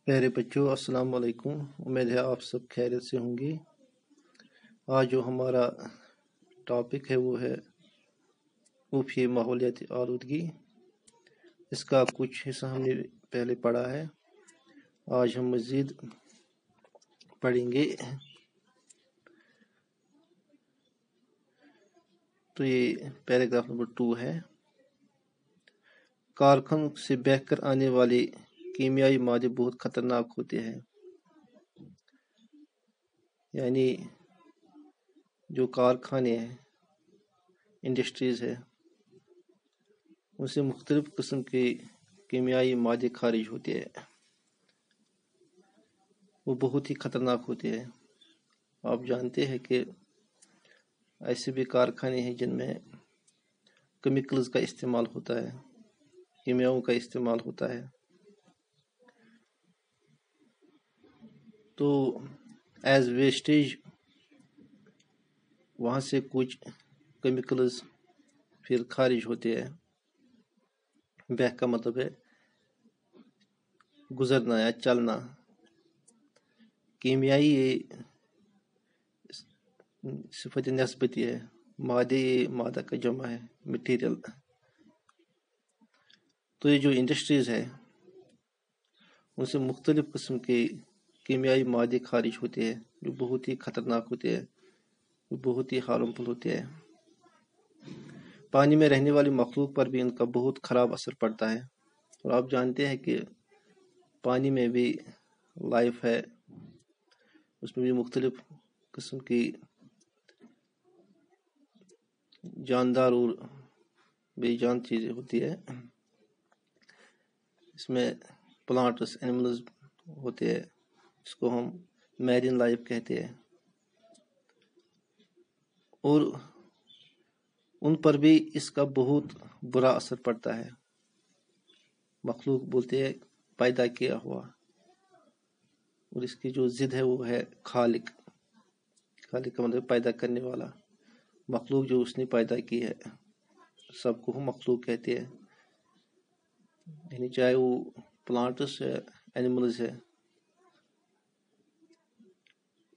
پیارے بچوں، السلام علیکم۔ امید ہے آپ سب خیریت سے ہوں گے۔ آج جو ہمارا ٹاپک ہے وہ ہے خفیہ ماحولیاتی آلودگی۔ اس کا کچھ حصہ ہم نے پہلے پڑھا ہے، آج ہم مزید پڑھیں گے۔ تو یہ پیراگراف نمبر 2 ہے۔ کارخانوں سے بہہ کر آنے والے کیمیائی مادے بہت خطرناک ہوتے ہیں۔ یعنی جو کارخانے ہیں، انڈسٹریز ہے، ان سے مختلف قسم کے کیمیائی مادے خارج ہوتے ہیں، وہ بہت ہی خطرناک ہوتے ہیں۔ آپ جانتے ہیں کہ ایسے بھی کارخانے ہیں جن میں کیمیکلز کا استعمال ہوتا ہے، کیمیاؤں کا استعمال ہوتا ہے۔ تو ایز ویسٹیج وہاں سے کچھ کیمیکلز پھر خارج ہوتے ہیں۔ بہہ کا مطلب ہے گزرنا یا چلنا۔ کیمیائی یہ صفت نسبتی ہے، مادہ کا جمع ہے، مٹیریل۔ تو یہ جو انڈسٹریز ہے ان سے مختلف قسم کے کیمیائی مادے خارج ہوتے ہیں جو بہت ہی خطرناک ہوتے ہیں، جو بہت ہی ہارمفل ہوتے ہیں۔ پانی میں رہنے والی مخلوق پر بھی ان کا بہت خراب اثر پڑتا ہے، اور آپ جانتے ہیں کہ پانی میں بھی لائف ہے، اس میں بھی مختلف قسم کی جاندار اور بے جان چیزیں ہوتی ہے۔ اس میں پلانٹس، اینیملز ہوتے ہیں، اس کو ہم میرین لائف کہتے ہیں، اور ان پر بھی اس کا بہت برا اثر پڑتا ہے۔ مخلوق بولتے ہیں پیدا کیا ہوا، اور اس کی جو ضد ہے وہ ہے خالق۔ خالق کا مطلب پیدا کرنے والا، مخلوق جو اس نے پیدا کی ہے، سب کو ہم مخلوق کہتے ہیں۔ یعنی چاہے وہ پلانٹس ہے، اینیملز ہے،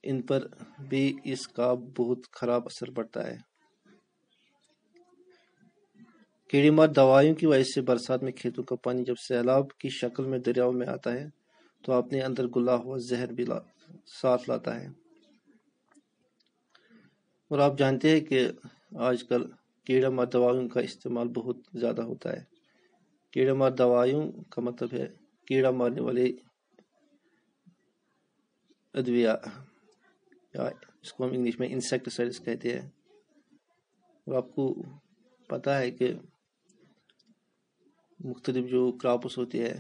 ان پر بھی اس کا بہت خراب اثر پڑتا ہے۔ کیڑے مار دوائیوں کی وجہ سے برسات میں کھیتوں کا پانی جب سیلاب کی شکل میں دریاؤں میں آتا ہے تو اپنے اندر گلا ہوا زہر بھی ساتھ لاتا ہے۔ اور آپ جانتے ہیں کہ آج کل کیڑے مار دوائیوں کا استعمال بہت زیادہ ہوتا ہے۔ کیڑے مار دوائیوں کا مطلب ہے کیڑا مارنے والے ادویہ، یا اس کو ہم انگلش میں انسیکٹیسائڈز کہتے ہیں۔ اور آپ کو پتہ ہے کہ مختلف جو کراپس ہوتے ہیں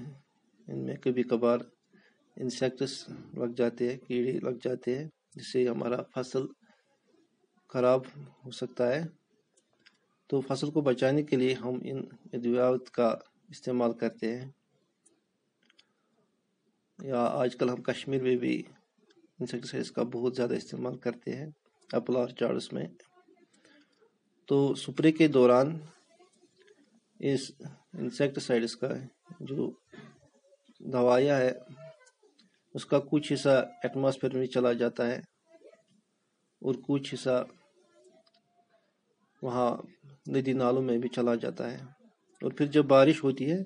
ان میں کبھی کبھار انسیکٹس لگ جاتے ہیں، کیڑے لگ جاتے ہیں، جس سے ہمارا فصل خراب ہو سکتا ہے۔ تو فصل کو بچانے کے لیے ہم ان ادویات کا استعمال کرتے ہیں، یا آج کل ہم کشمیر میں بھی انسیکٹیسائڈز کا بہت زیادہ استعمال کرتے ہیں ایپل آرچارڈز میں۔ تو سپرے کے دوران اس انسیکٹیسائڈز کا جو دوائیاں ہے اس کا کچھ حصہ ایٹماسفیئر میں چلا جاتا ہے، اور کچھ حصہ وہاں ندی نالوں میں بھی چلا جاتا ہے، اور پھر جب بارش ہوتی ہے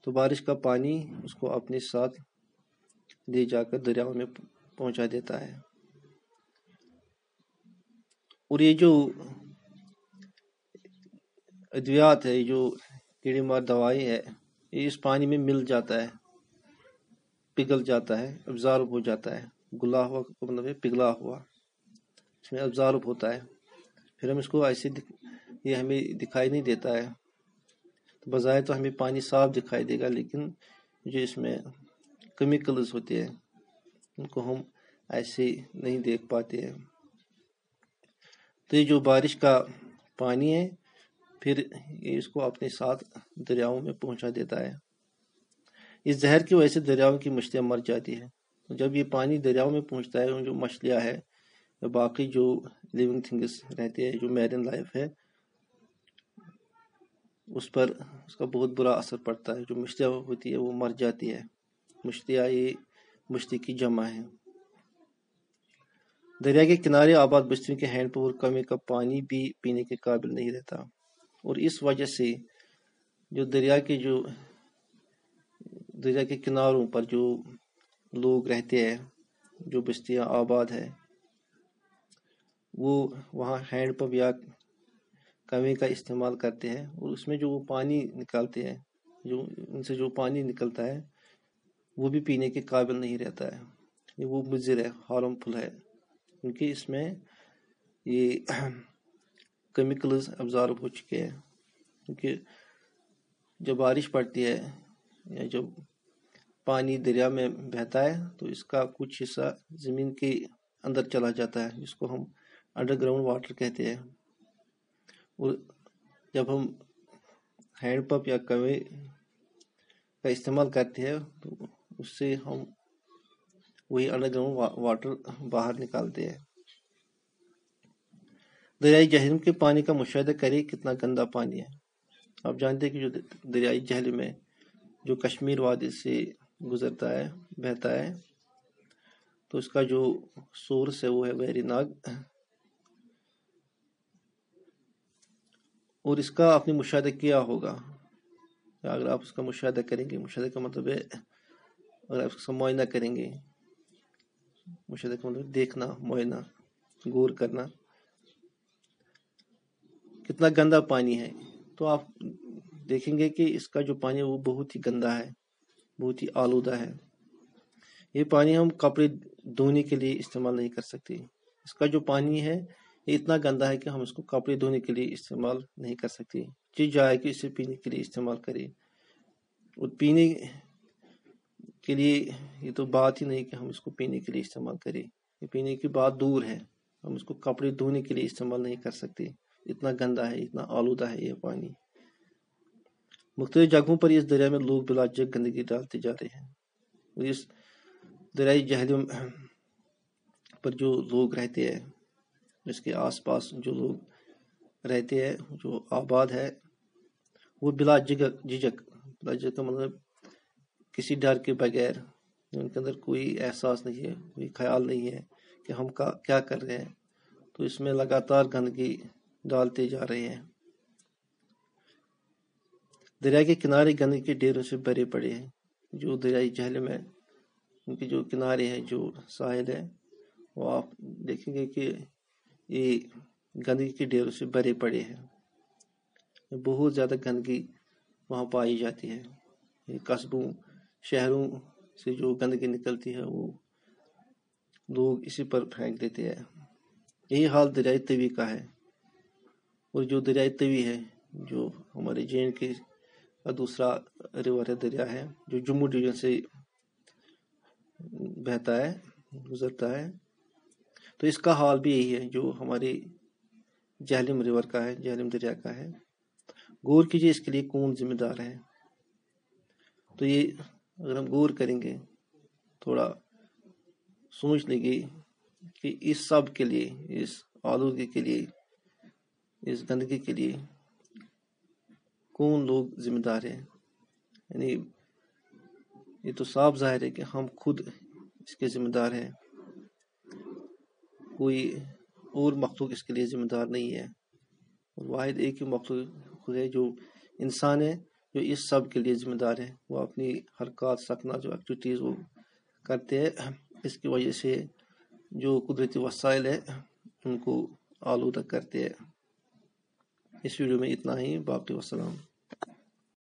تو بارش کا پانی اس کو اپنے ساتھ لے جا کر دریاؤں میں پہنچا دیتا ہے۔ اور یہ جو ادویات ہے، جو کیڑے مار دوائی ہے، یہ اس پانی میں مل جاتا ہے، پگھل جاتا ہے، ابزارب ہو جاتا ہے۔ گلا ہوا کا مطلب ہے پگھلا ہوا، اس میں ابزارب ہوتا ہے۔ پھر ہم اس کو ایسے یہ ہمیں دکھائی نہیں دیتا ہے، بظاہر تو ہمیں پانی صاف دکھائی دے گا، لیکن جو اس میں کیمیکلز ہوتے ہیں ان کو ہم ایسے نہیں دیکھ پاتے ہیں۔ تو یہ جو بارش کا پانی ہے پھر یہ اس کو اپنے ساتھ دریاؤں میں پہنچا دیتا ہے۔ اس زہر کی وجہ سے دریاؤں کی مچھلیاں مر جاتی ہیں۔ جب یہ پانی دریاؤں میں پہنچتا ہے، جو مچھلیاں ہے یا باقی جو لیونگ تھنگس رہتے ہیں، جو میرین لائف ہے، اس پر اس کا بہت برا اثر پڑتا ہے۔ جو مچھلیاں ہوتی ہے وہ مر جاتی ہے، مشتیاں یہ مشتی کی جمع ہے۔ دریا کے کنارے آباد بستیوں کے ہینڈ پمپ اور کنویں کا پانی بھی پینے کے قابل نہیں رہتا، اور اس وجہ سے جو دریا کے کناروں پر جو لوگ رہتے ہیں، جو بستیاں آباد ہے، وہ وہاں ہینڈ پمپ یا کنویں کا استعمال کرتے ہیں، اور اس میں جو وہ پانی نکالتے ہیں، ان سے جو پانی نکلتا ہے وہ بھی پینے کے قابل نہیں رہتا ہے، وہ مضر ہے، ہارمفل ہے، کیونکہ اس میں یہ کیمیکلز ابزارب ہو چکے ہیں۔ کیونکہ جب بارش پڑتی ہے یا جب پانی دریا میں بہتا ہے تو اس کا کچھ حصہ زمین کے اندر چلا جاتا ہے، جس کو ہم انڈر گراؤنڈ واٹر کہتے ہیں، اور جب ہم ہینڈ پمپ یا کنویں کا استعمال کرتے ہیں تو اس سے ہم وہی انڈر گراؤنڈ واٹر باہر نکالتے ہیں۔ دریائے جہلم کے پانی کا مشاہدہ کریں کتنا گندا پانی ہے۔ آپ جانتے ہیں کہ جو دریائے جہلم ہے جو کشمیر وادی سے گزرتا ہے، بہتا ہے، تو اس کا جو سورس ہے وہ ہے ویری ناگ، اور اس کا آپ نے مشاہدہ کیا ہوگا۔ اگر آپ اس کا مشاہدہ کریں گے، مشاہدہ کا مطلب ہے اگر آپ اس کا معائنہ کریں گے، مشاہدہ کا مطلب دیکھنا، معائنہ، غور کرنا، کتنا گندا پانی ہے، تو آپ دیکھیں گے کہ اس کا جو پانی ہے وہ بہت ہی گندا ہے، بہت ہی آلودہ ہے۔ یہ پانی ہم کپڑے دھونے کے لیے استعمال نہیں کر سکتے۔ اس کا جو پانی ہے یہ اتنا گندا ہے کہ ہم اس کو کپڑے دھونے کے لیے استعمال نہیں کر سکتے، چیز جائے کہ اسے پینے کے لیے استعمال کریں، اور پینے کے لیے یہ تو بات ہی نہیں کہ ہم اس کو پینے کے لیے استعمال کریں، یہ پینے کی بات دور ہے، ہم اس کو کپڑے دھونے کے لیے استعمال نہیں کر سکتے، اتنا گندا ہے، اتنا آلودہ ہے یہ پانی۔ مختلف جگہوں پر اس دریا میں لوگ بلا وجہ گندگی ڈالتے جا رہے ہیں، اور اس دریائے جہلم پر جو لوگ رہتے ہیں، اس کے آس پاس جو لوگ رہتے ہیں، جو آباد ہے، وہ بلا جھجک کا مطلب کسی ڈر کے بغیر، ان کے اندر کوئی احساس نہیں ہے، کوئی خیال نہیں ہے کہ ہم کیا کر رہے ہیں، تو اس میں لگاتار گندگی ڈالتے جا رہے ہیں۔ دریا کے کنارے گندگی کے ڈھیروں سے بھرے پڑے ہیں۔ جو دریائے جہلم ہے ان کے جو کنارے ہیں، جو ساحل ہے، وہ آپ دیکھیں گے کہ یہ گندگی کے ڈھیروں سے بھرے پڑے ہیں، بہت زیادہ گندگی وہاں پائی جاتی ہے۔ یہ قصبوں، شہروں سے جو گندگی نکلتی ہے وہ لوگ اسی پر پھینک دیتے ہیں۔ یہی حال دریائے توی کا ہے، اور جو دریائے توی ہے جو ہمارے جے اینڈ کے کا دوسرا ریور ہے، دریا ہے، جو جموں ڈویژن سے بہتا ہے، گزرتا ہے، تو اس کا حال بھی یہی ہے جو ہمارے جہلم ریور کا ہے، جہلم دریا کا ہے۔ غور کیجیے اس کے لیے کون ذمہ دار ہے۔ تو یہ اگر ہم غور کریں گے، تھوڑا سوچ لیں گے کہ اس سب کے لیے، اس آلودگی کے لیے، اس گندگی کے لیے کون لوگ ذمہ دار ہیں، یعنی یہ تو صاف ظاہر ہے کہ ہم خود اس کے ذمہ دار ہیں، کوئی اور مخلوق اس کے لیے ذمہ دار نہیں ہے، اور واحد ایک ہی مخلوق ہے جو انسان ہے جو اس سب کے لیے ذمہ دار ہے۔ وہ اپنی حرکات، سکنہ، جو ایکٹیویٹیز وہ کرتے ہیں، اس کی وجہ سے جو قدرتی وسائل ہے ان کو آلودہ کرتے ہیں۔ اس ویڈیو میں اتنا ہی، باقی والسلام۔